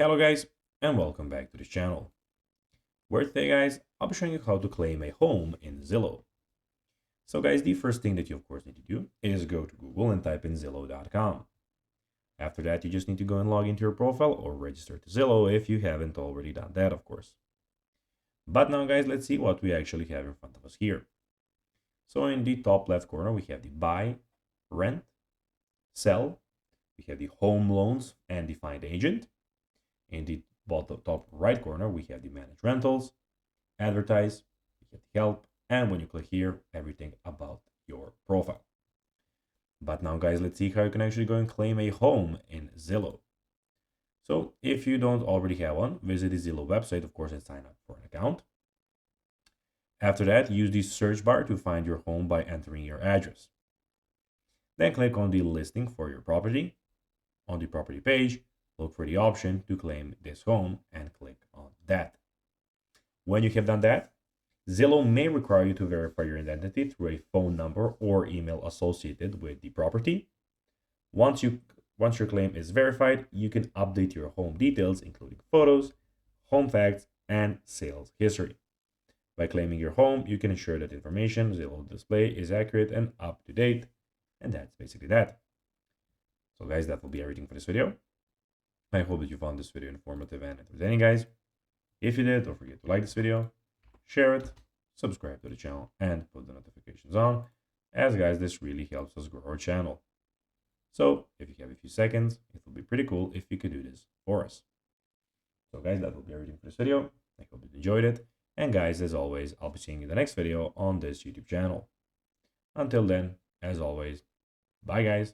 Hello guys, and welcome back to this channel, where today guys, I'll be showing you how to claim a home in Zillow. So guys, the first thing that you of course need to do is go to Google and type in Zillow.com. After that, you just need to go and log into your profile or register to Zillow if you haven't already done that, of course. But now guys, let's see what we actually have in front of us here. So in the top left corner, we have the buy, rent, sell, we have the home loans and the find agent. In the top right corner, we have the manage rentals, advertise, we have the help, and when you click here, everything about your profile. But now guys, let's see how you can actually go and claim a home in Zillow. So if you don't already have one, visit the Zillow website, of course, and sign up for an account. After that, use the search bar to find your home by entering your address. Then click on the listing for your property. On the property page, look for the option to claim this home and click on that. When you have done that, Zillow may require you to verify your identity through a phone number or email associated with the property. Once your claim is verified, you can update your home details, including photos, home facts, and sales history. By claiming your home, you can ensure that information Zillow display is accurate and up to date. And that's basically that. So guys, that will be everything for this video. I hope that you found this video informative and entertaining, guys. If you did, don't forget to like this video, share it, subscribe to the channel, and put the notifications on, as guys, this really helps us grow our channel. So if you have a few seconds, it would be pretty cool if you could do this for us. So guys, that will be everything for this video. I hope you enjoyed it. And guys, as always, I'll be seeing you in the next video on this YouTube channel. Until then, as always, bye guys.